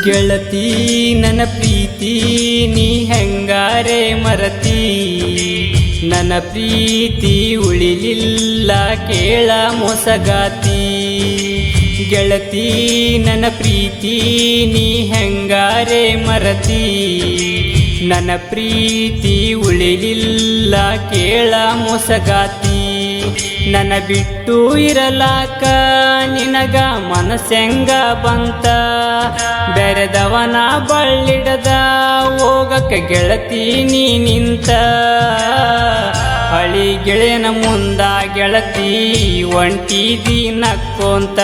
ಗೆಳತಿ ನನ್ನ ಪ್ರೀತಿ ನೀ ಹೆಂಗಾರೆ ಮರತಿ, ನನ್ನ ಪ್ರೀತಿ ಉಳಿಲಿಲ್ಲ ಕೇಳ ಮೊಸಗಾತಿ. ಗೆಳತಿ ನನ್ನ ಪ್ರೀತಿ ನೀ ಹೆಂಗಾರೆ ಮರತಿ, ನನ್ನ ಪ್ರೀತಿ ಉಳಿಲಿಲ್ಲ ಕೇಳ ಮೊಸಗಾತಿ. ನನ್ನ ಬಿಟ್ಟು ಇರಲಾಕ ನಿನಗ ಮನಸ್ಸೆಂಗ ಬಂತ, ಬೆರೆದವನ ಬಳ್ಳಿಡದ ಹೋಗಕ್ಕೆ ಗೆಳತಿ ನೀ ನಿಂತ. ಹಳಿ ಗೆಳೆಯನ ಮುಂದ ಗೆಳತಿ ಒಂಟಿದಿ ನಕ್ಕೊಂತ,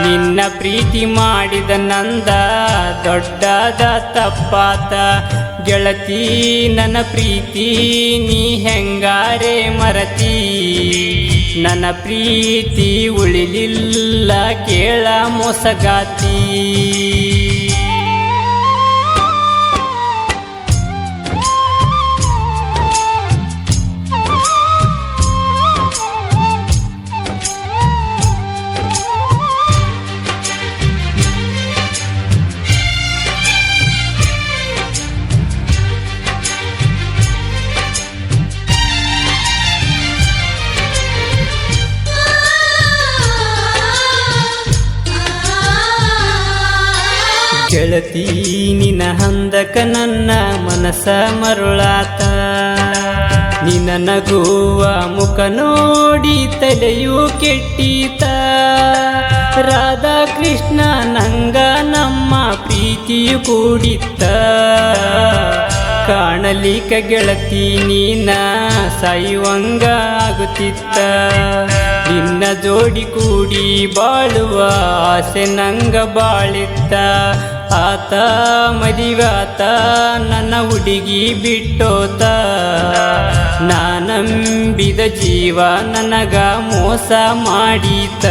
ನಿನ್ನ ಪ್ರೀತಿ ಮಾಡಿದ ನಂದ ದೊಡ್ಡದ ತಪ್ಪಾತ. ಗೆಳತಿ ನನ್ನ ಪ್ರೀತಿ ನೀ ಹೆಂಗಾರೆ ಮರತಿ, ನನ್ನ ಪ್ರೀತಿ ಉಳಿಲಿಲ್ಲ ಕೇಳ ಮೊಸಗಾತಿ. ಗೆಳತಿ ನಿನ್ನ ಹಂದಕ ನನ್ನ ಮನಸ ಮರುಳಾತ, ನಿನ್ನ ನಗುವ ಮುಖ ನೋಡಿ ತಲೆಯೂ ಕೆಟ್ಟೀತ. ರಾಧಾ ಕೃಷ್ಣ ನಂಗ ನಮ್ಮ ಪ್ರೀತಿಯು ಕೂಡಿತ್ತ, ಕಾಣಲಿಕ ಗೆಳತಿ ನೀನ ಸಾಯುವಂಗ ಆಗುತ್ತಿತ್ತ. ನಿನ್ನ ಜೋಡಿ ಕೂಡಿ ಬಾಳುವ ಆಸೆ ನಂಗ ಬಾಳಿತ್ತ. ಆತ ಮದಿವಾತ ನನ್ನ ಹುಡುಗಿ ಬಿಟ್ಟೋತ, ನಾನಂಬಿದ ಜೀವ ನನಗ ಮೋಸ ಮಾಡೀತ.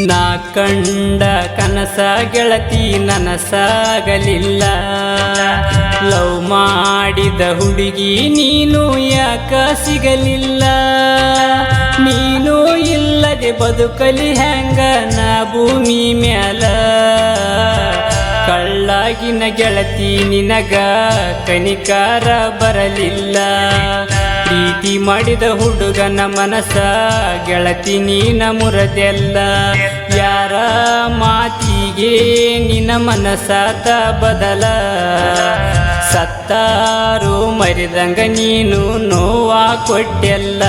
ನಾ ಕಂಡ ಕನಸ ಗೆಳತಿ ನನಸಾಗಲಿಲ್ಲ, ಲವ್ ಮಾಡಿದ ಹುಡುಗಿ ನೀನು ಯಾಕ ಸಿಗಲಿಲ್ಲ. ನೀನು ಇಲ್ಲದೆ ಬದುಕಲಿ ಹೆಂಗ ನಾ ಭೂಮಿ ಮ್ಯಾಲ, ಕಳ್ಳಾಗಿನ ಗೆಳತಿ ನಿನಗ ಕನಿಕಾರ ಬರಲಿಲ್ಲ. ಪ್ರೀತಿ ಮಾಡಿದ ಹುಡುಗನ ಮನಸ ಗೆಳತಿ ನೀನ ಮುರದೆಲ್ಲ, ಯಾರ ಮಾತಿಗೆ ನಿನ್ನ ಮನಸಾತ ಬದಲ. ಸತ್ತಾರು ಮರಿದಂಗ ನೀನು ನೋವ ಕೊಟ್ಟೆಲ್ಲ.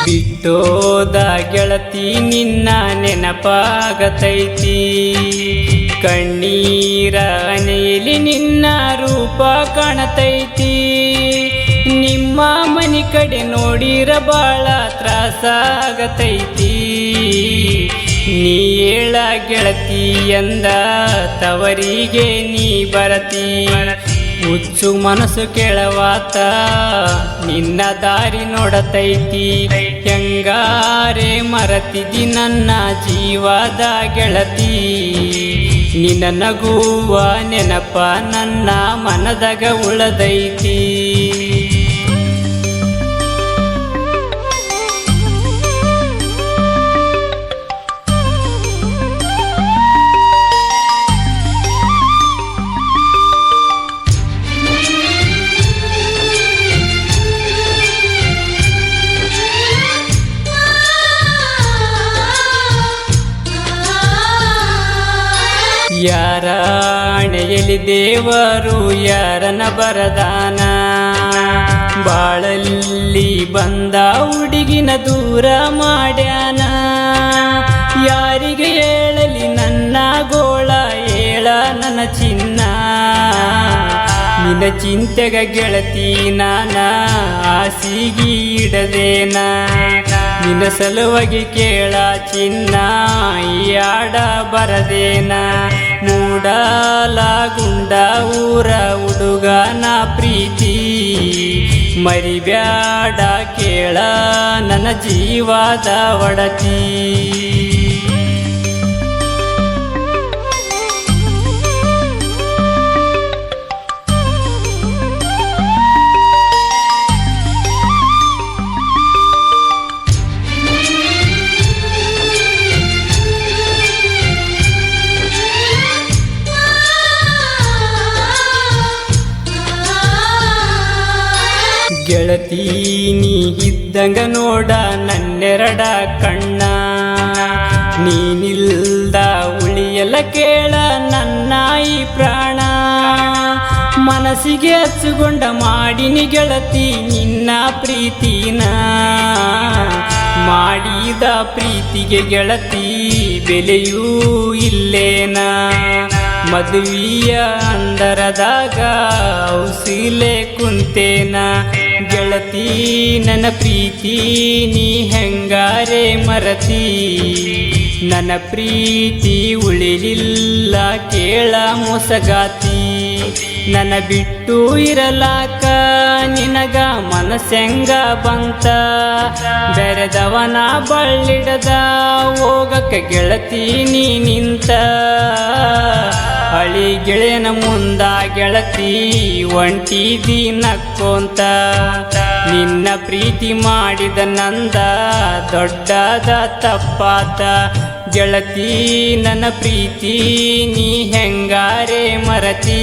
ಬಿಟ್ಟೋದ ಗೆಳತಿ ನಿನ್ನ ನೆನಪಾಗತೈತಿ, ಕಣ್ಣೀರ ಹನೆಯಲ್ಲಿ ನಿನ್ನ ರೂಪ ಕಾಣತೈತಿ. ನಿಮ್ಮ ಮನಿ ಕಡೆ ನೋಡಿರ ಬಾಳ ತ್ರಾಸಾಗತೈತಿ. ನೀ ಹೇಳ ಗೆಳತಿ ಎಂದ ತವರಿಗೆ ನೀ ಬರತಿ. ಹುಚ್ಚು ಮನಸ್ಸು ಕೆಳವಾತ ನಿನ್ನ ದಾರಿ ನೋಡತೈತಿ. ಹೆಂಗಾರೆ ಮರತಿದಿ ನನ್ನ ಜೀವದ ಗೆಳತಿ, ನಿನ್ನ ನಗುವ ನೆನಪ ನನ್ನ ಮನದಾಗ ಉಳದೈತಿ. ಯಾರ ಹಣೆಯಲ್ಲಿ ದೇವರು ಯಾರನ ಬರದಾನ, ಬಾಳಲ್ಲಿ ಬಂದ ಹುಡುಗಿನ ದೂರ ಮಾಡ್ಯಾನ ಯಾರಿಗೆ ಹೇಳಲಿ ನನ್ನ ಗೋಳ ಹೇಳ ನನ್ನ ಚಿನ್ನ ನಿನ್ನ ಚಿಂತೆಗ ಗೆಳತಿ ನಾನ ಆಸಿಗಿ ಇಡದೇನ ನಿನ್ನ ಸಲುವಾಗಿ ಕೇಳ ಚಿನ್ನ ಈ ಆಡ ಬರದೇನ ಮೂಡಲಾಗುಂಡ ಊರ ಹುಡುಗನ ಪ್ರೀತಿ ಮರಿಬ್ಯಾಡ ಕೇಳ ನನ್ನ ಜೀವದ ಒಡತಿ ಗೆಳತಿ ನೀ ಇದ್ದಂಗ ನೋಡ ನನ್ನೆರಡ ಕಣ್ಣ ನೀನಿಲ್ದ ಉಳಿಯಲ್ಲ ಕೇಳ ನನ್ನ ಈ ಪ್ರಾಣ ಮನಸ್ಸಿಗೆ ಹಚ್ಚುಗೊಂಡ ಮಾಡಿನಿ ಗೆಳತಿ ನಿನ್ನ ಪ್ರೀತಿನ ಮಾಡಿದ ಪ್ರೀತಿಗೆ ಗೆಳತಿ ಬೆಲೆಯೂ ಇಲ್ಲೇನ ಮದುವೆಯ ಅಂದರದಾಗ ಔಸಿಲೆ ಕುಂತೇನ ಗೆಳತಿ ನನ್ನ ಪ್ರೀತಿ ನೀ ಹೆಂಗಾರೆ ಮರತಿ ನನ್ನ ಪ್ರೀತಿ ಉಳಿಲಿಲ್ಲ ಕೇಳ ಮೋಸಗಾತಿ ನನ್ನ ಬಿಟ್ಟು ಇರಲಾಕ ನಿನಗ ಮನಸ್ಸೆಂಗ ಬಂತ ಬೆರೆದವನ ಬಳ್ಳಿಡದ ಹೋಗಕ್ಕೆ ಗೆಳತಿ ನೀ ನಿಂತ ಹಳಿ ಗೆಳೆಯನ ಮುಂದ ಗೆಳತಿ ಒಂಟಿದಿ ನಕ್ಕೊಂತ ನಿನ್ನ ಪ್ರೀತಿ ಮಾಡಿದ ನಂದ ದೊಡ್ಡದ ತಪ್ಪಾತ ಗೆಳತಿ ನನ್ನ ಪ್ರೀತಿ ನೀ ಹೆಂಗಾರೆ ಮರತಿ